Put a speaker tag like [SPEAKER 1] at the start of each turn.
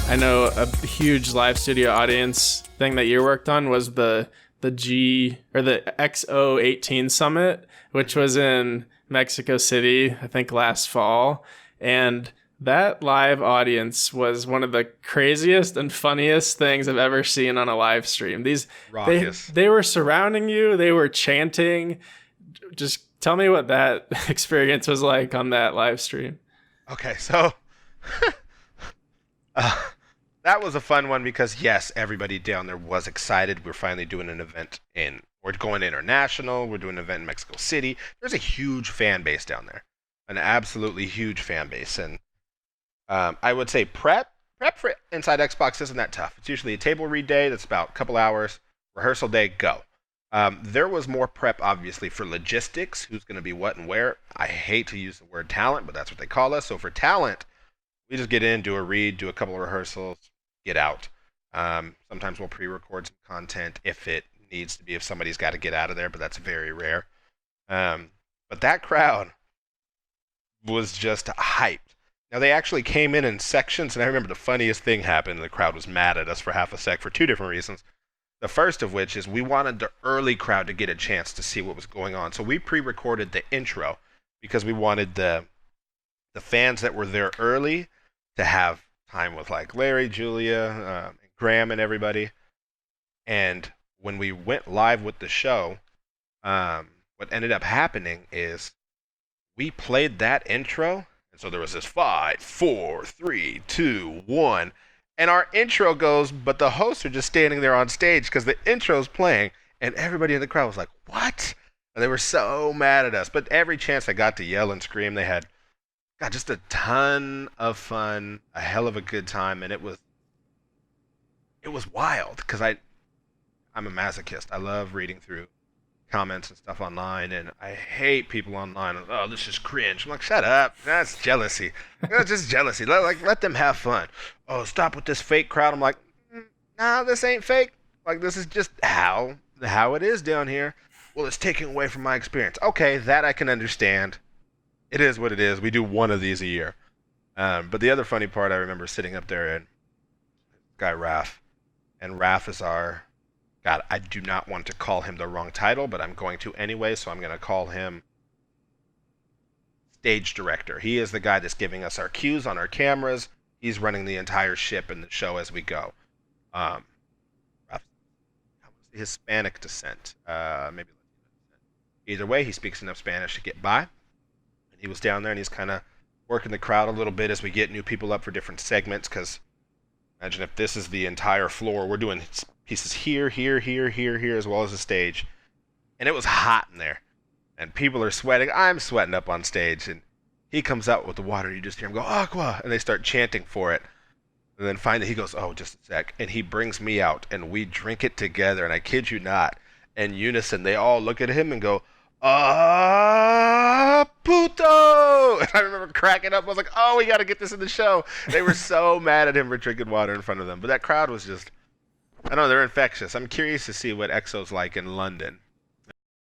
[SPEAKER 1] I know a huge live studio audience thing that you worked on was the XO18 Summit, which was in Mexico City, I think last fall. And that live audience was one of the craziest and funniest things I've ever seen on a live stream. They were surrounding you, they were chanting. Just tell me what that experience was like on that live stream.
[SPEAKER 2] Okay, so that was a fun one because, yes, everybody down there was excited. We're finally doing an event we're going international. We're doing an event in Mexico City. There's a huge fan base down there, an absolutely huge fan base. And I would say prep for Inside Xbox isn't that tough. It's usually a table read day that's about a couple hours. Rehearsal day, go. There was more prep, obviously, for logistics, who's going to be what and where. I hate to use the word talent, but that's what they call us. So for talent, we just get in, do a read, do a couple of rehearsals, get out. Sometimes we'll pre-record some content if it needs to be, if somebody's got to get out of there, but that's very rare. But that crowd was just hyped. Now, they actually came in sections, and I remember the funniest thing happened. The crowd was mad at us for half a sec for two different reasons. The first of which is we wanted the early crowd to get a chance to see what was going on. So we pre-recorded the intro because we wanted the fans that were there early to have time with like Larry, Julia, Graham, and everybody. And when we went live with the show, what ended up happening is we played that intro. And so there was this 5, 4, 3, 2, 1. And our intro goes, but the hosts are just standing there on stage because the intro's playing. And everybody in the crowd was like, what? And they were so mad at us. But every chance I got to yell and scream, they had just a ton of fun, a hell of a good time. And it was wild because I'm a masochist. I love reading through comments and stuff online, and I hate people online. Oh, this is cringe. I'm like, shut up. That's jealousy. That's just jealousy. Let them have fun. Oh, stop with this fake crowd. I'm like, nah, this ain't fake. Like, this is just how it is down here. Well, it's taking away from my experience. Okay, that I can understand. It is what it is. We do one of these a year. But the other funny part, I remember sitting up there and guy Raph, and Raph is our God, I do not want to call him the wrong title, but I'm going to anyway, so I'm going to call him stage director. He is the guy that's giving us our cues on our cameras. He's running the entire ship and the show as we go. Hispanic descent, maybe. Either way, he speaks enough Spanish to get by. And he was down there, and he's kind of working the crowd a little bit as we get new people up for different segments, because imagine if this is the entire floor. We're doing pieces here, as well as the stage. And it was hot in there. And people are sweating. I'm sweating up on stage. And he comes out with the water. You just hear him go, Aqua! And they start chanting for it. And then finally he goes, oh, just a sec. And he brings me out. And we drink it together. And I kid you not, in unison, they all look at him and go, puto! And I remember cracking up. I was like, oh, we got to get this in the show. They were so mad at him for drinking water in front of them. But that crowd was just, I don't know, they're infectious. I'm curious to see what EXO's like in London.